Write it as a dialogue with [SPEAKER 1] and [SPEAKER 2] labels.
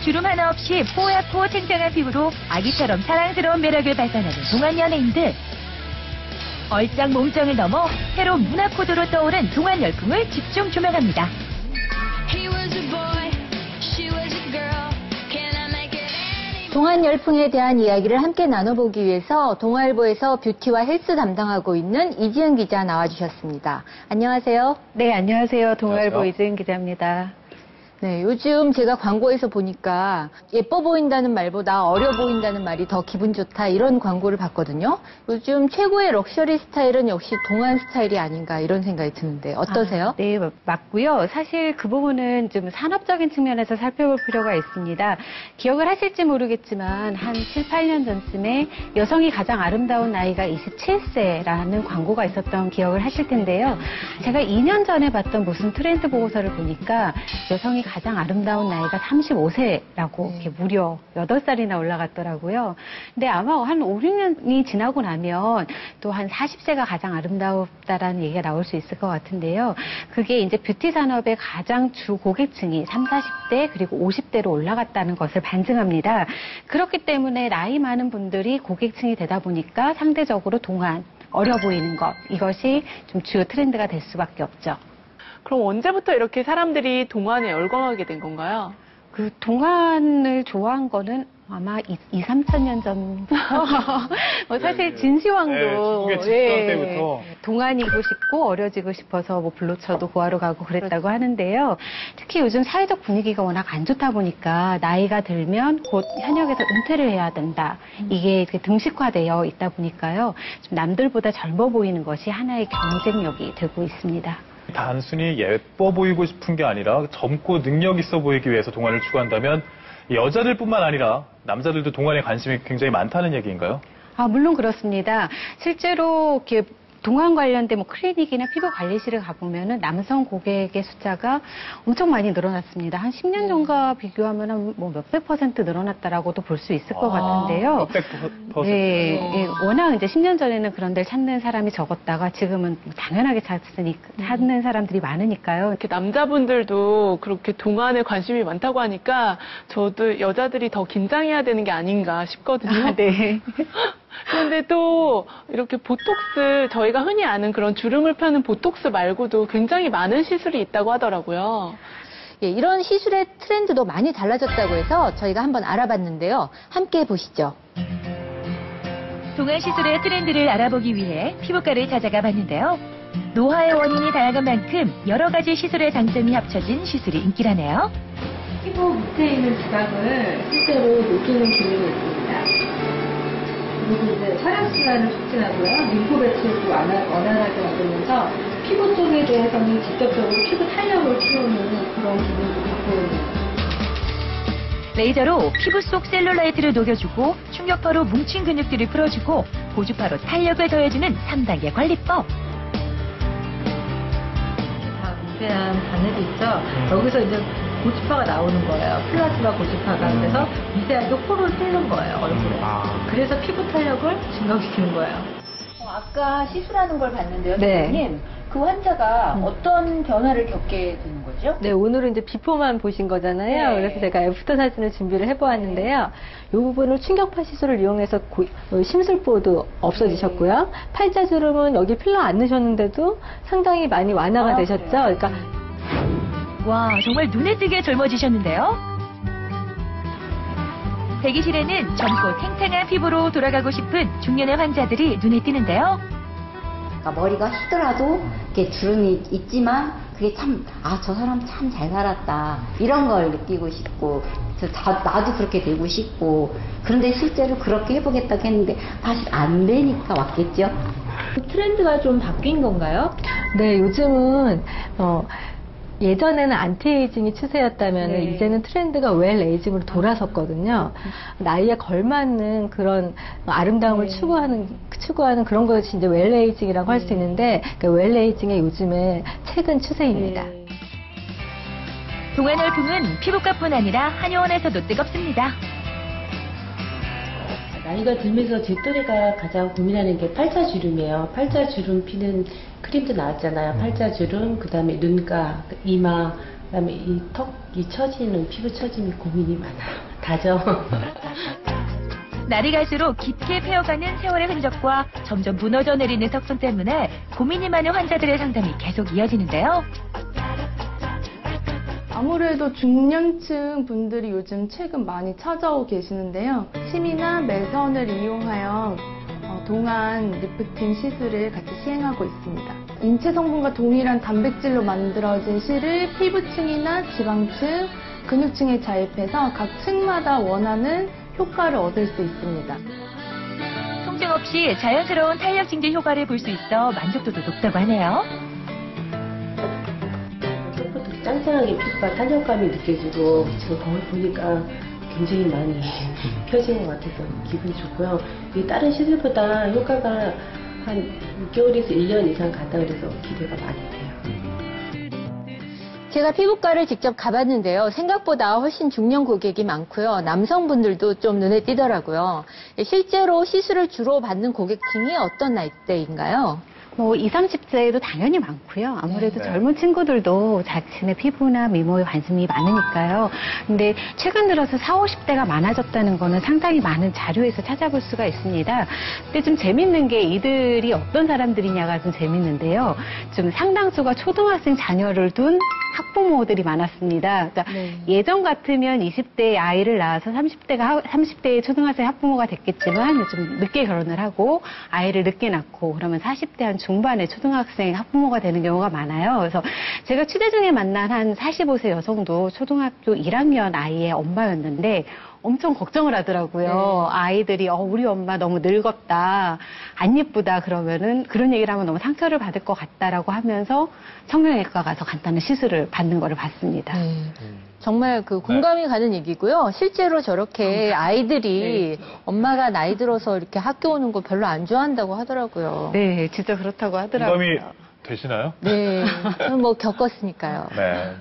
[SPEAKER 1] 주름 하나 없이 뽀얗고 탱탱한 피부로 아기처럼 사랑스러운 매력을 발산하는 동안 연예인들. 얼짱 몸짱을 넘어 새로운 문화 코드로 떠오른 동안 열풍을 집중 조명합니다.
[SPEAKER 2] 동안 열풍에 대한 이야기를 함께 나눠보기 위해서 동아일보에서 뷰티와 헬스 담당하고 있는 이지은 기자 나와주셨습니다. 안녕하세요.
[SPEAKER 3] 네, 안녕하세요. 동아일보
[SPEAKER 4] 안녕하세요.
[SPEAKER 3] 이지은 기자입니다.
[SPEAKER 2] 네, 요즘 제가 광고에서 보니까 예뻐 보인다는 말보다 어려 보인다는 말이 더 기분 좋다 이런 광고를 봤거든요. 요즘 최고의 럭셔리 스타일은 역시 동안 스타일이 아닌가 이런 생각이 드는데 어떠세요?
[SPEAKER 3] 네, 맞고요. 사실 그 부분은 좀 산업적인 측면에서 살펴볼 필요가 있습니다. 기억을 하실지 모르겠지만 한 7, 8년 전쯤에 여성이 가장 아름다운 나이가 27세라는 광고가 있었던 기억을 하실 텐데요. 제가 2년 전에 봤던 무슨 트렌드 보고서를 보니까 여성이 가장 아름다운 나이가 35세라고 이렇게 무려 8살이나 올라갔더라고요. 근데 아마 한 5, 6년이 지나고 나면 또 한 40세가 가장 아름다웠다라는 얘기가 나올 수 있을 것 같은데요. 그게 이제 뷰티 산업의 가장 주 고객층이 30, 40대 그리고 50대로 올라갔다는 것을 반증합니다. 그렇기 때문에 나이 많은 분들이 고객층이 되다 보니까 상대적으로 동안 어려 보이는 것, 이것이 좀 주요 트렌드가 될 수밖에 없죠.
[SPEAKER 5] 그럼 언제부터 이렇게 사람들이 동안에 열광하게 된 건가요?
[SPEAKER 3] 그 동안을 좋아한 거는 아마 2, 3천 년 전부터 사실 진시황도
[SPEAKER 4] 때부터
[SPEAKER 3] 동안이고 싶고 어려지고 싶어서 뭐 블로쳐도 구하러 가고 그랬다고 하는데요. 특히 요즘 사회적 분위기가 워낙 안 좋다 보니까 나이가 들면 곧 현역에서 은퇴를 해야 된다. 이게 등식화되어 있다 보니까요. 좀 남들보다 젊어 보이는 것이 하나의 경쟁력이 되고 있습니다.
[SPEAKER 4] 단순히 예뻐 보이고 싶은 게 아니라 젊고 능력 있어 보이기 위해서 동안을 추구한다면 여자들뿐만 아니라 남자들도 동안에 관심이 굉장히 많다는 얘기인가요?
[SPEAKER 3] 물론 그렇습니다. 실제로 이렇게 동안 관련된 뭐 클리닉이나 피부 관리실을 가보면은 남성 고객의 숫자가 엄청 많이 늘어났습니다. 한 10년 전과 비교하면 뭐 몇백 % 늘어났다라고도 볼 수 있을 것 같은데요.
[SPEAKER 4] 몇백 %?
[SPEAKER 3] 네, 워낙 이제 10년 전에는 그런 데를 찾는 사람이 적었다가 지금은 당연하게 찾는 사람들이 많으니까요.
[SPEAKER 5] 이렇게 남자분들도 그렇게 동안에 관심이 많다고 하니까 저도 여자들이 더 긴장해야 되는 게 아닌가 싶거든요.
[SPEAKER 3] 네.
[SPEAKER 5] 그런데 또 이렇게 보톡스, 저희가 흔히 아는 그런 주름을 펴는 보톡스 말고도 굉장히 많은 시술이 있다고 하더라고요.
[SPEAKER 2] 예, 이런 시술의 트렌드도 많이 달라졌다고 해서 저희가 한번 알아봤는데요. 함께 보시죠.
[SPEAKER 1] 동안 시술의 트렌드를 알아보기 위해 피부과를 찾아가 봤는데요. 노화의 원인이 다양한 만큼 여러 가지 시술의 장점이 합쳐진 시술이 인기라네요.
[SPEAKER 6] 피부 밑에 있는 지방을 실제로 녹이는 기능이 있습니다. 그리고 이제 혈액순환을 촉진하고요. 림프 배출도 원활하게 만들면서 피부 쪽에 대해서는 직접적으로 피부 탄력을 키우는 그런 기능도 갖고 있는.
[SPEAKER 1] 레이저로 피부 속 셀룰라이트를 녹여주고 충격파로 뭉친 근육들을 풀어주고 고주파로 탄력을 더해주는 3단계 관리법.
[SPEAKER 6] 미세한 바늘이 있죠. 여기서 이제 고주파가 나오는 거예요. 플라즈마 고주파가. 그래서 미세하게 호를 뚫는 거예요, 얼굴에. 그래서 피부 탄력을 증강시키는 거예요.
[SPEAKER 2] 아까 시술하는 걸 봤는데요,
[SPEAKER 6] 네.
[SPEAKER 2] 선생님. 그 환자가 어떤 변화를 겪게 되는 거죠?
[SPEAKER 6] 네, 오늘은 이제 비포만 보신 거잖아요.
[SPEAKER 2] 네.
[SPEAKER 6] 그래서 제가 애프터 사진을 준비를 해보았는데요. 이 부분을 충격파 시술을 이용해서 심술보도 없어지셨고요. 팔자주름은 여기 필러 안 넣으셨는데도 상당히 많이 완화가 되셨죠.
[SPEAKER 2] 그래요?
[SPEAKER 6] 그러니까
[SPEAKER 1] 와, 정말 눈에 띄게 젊어지셨는데요. 대기실에는 젊고 탱탱한 피부로 돌아가고 싶은 중년의 환자들이 눈에 띄는데요.
[SPEAKER 7] 그러니까 머리가 희더라도 이렇게 주름이 있지만 그게 참, 저 사람 참 잘 살았다. 이런 걸 느끼고 싶고, 나도 그렇게 되고 싶고, 그런데 실제로 그렇게 해보겠다고 했는데 사실 안 되니까 왔겠죠.
[SPEAKER 6] 트렌드가 좀 바뀐 건가요? 네, 요즘은 예전에는 안티에이징이 추세였다면
[SPEAKER 2] 네.
[SPEAKER 6] 이제는 트렌드가 웰 에이징으로 돌아섰거든요. 나이에 걸맞는 그런 아름다움을 추구하는 그런 것이 이제 웰 에이징이라고 할 수 있는데 그 웰 에이징의 요즘에 최근 추세입니다.
[SPEAKER 1] 동안 열풍은 피부과뿐 아니라 한의원에서도 뜨겁습니다.
[SPEAKER 8] 나이가 들면서 제 또래가 가장 고민하는 게 팔자주름이에요. 팔자주름 피는 크림도 나왔잖아요. 팔자주름, 그 다음에 눈가, 이마, 그다음에 이 처지는 피부 처짐이 고민이 많아요. 다져.
[SPEAKER 1] 날이 갈수록 깊게 패어가는 세월의 흔적과 점점 무너져 내리는 턱선 때문에 고민이 많은 환자들의 상담이 계속 이어지는데요.
[SPEAKER 9] 아무래도 중년층 분들이 요즘 최근 많이 찾아오고 계시는데요. 침이나 매선을 이용하여 동안 리프팅 시술을 같이 시행하고 있습니다. 인체 성분과 동일한 단백질로 만들어진 실을 피부층이나 지방층, 근육층에 자입해서 각 층마다 원하는 효과를 얻을 수 있습니다.
[SPEAKER 1] 통증 없이 자연스러운 탄력 증진 효과를 볼 수 있어 만족도도 높다고 하네요.
[SPEAKER 8] 첫부터 짱짱하게 피부가 탄력감이 느껴지고 지금 거울 보니까 굉장히 많이 펴진 것 같아서 기분이 좋고요. 이 다른 시술보다 효과가 한 6개월에서 1년 이상 간다 그래서 기대가 많이 돼요.
[SPEAKER 2] 제가 피부과를 직접 가봤는데요. 생각보다 훨씬 중년 고객이 많고요. 남성분들도 좀 눈에 띄더라고요. 실제로 시술을 주로 받는 고객층이 어떤 나이대인가요?
[SPEAKER 3] 뭐 20, 30대에도 당연히 많고요. 아무래도
[SPEAKER 4] 네.
[SPEAKER 3] 젊은 친구들도 자신의 피부나 미모에 관심이 많으니까요. 근데 최근 들어서 40, 50대가 많아졌다는 거는 상당히 많은 자료에서 찾아볼 수가 있습니다. 근데 좀 재밌는 게 이들이 어떤 사람들이냐가 좀 재밌는데요. 좀 상당수가 초등학생 자녀를 둔 학부모들이 많았습니다. 그러니까 예전 같으면 20대의 아이를 낳아서 30대의 초등학생 학부모가 됐겠지만 좀 늦게 결혼을 하고 아이를 늦게 낳고 그러면 40대 한 중반의 초등학생 학부모가 되는 경우가 많아요. 그래서 제가 취재 중에 만난 한 45세 여성도 초등학교 1학년 아이의 엄마였는데 엄청 걱정을 하더라고요. 아이들이 우리 엄마 너무 늙었다, 안 예쁘다 그러면은 그런 얘기를 하면 너무 상처를 받을 것 같다라고 하면서 성형외과 가서 간단한 시술을 받는 거를 봤습니다.
[SPEAKER 2] 정말 그 공감이 가는 얘기고요. 실제로 저렇게 아이들이 엄마가 나이 들어서 이렇게 학교 오는 거 별로 안 좋아한다고 하더라고요.
[SPEAKER 3] 네, 진짜 그렇다고 하더라고요.
[SPEAKER 4] 공감이 되시나요?
[SPEAKER 2] 네, 저는 뭐 겪었으니까요.
[SPEAKER 4] 네.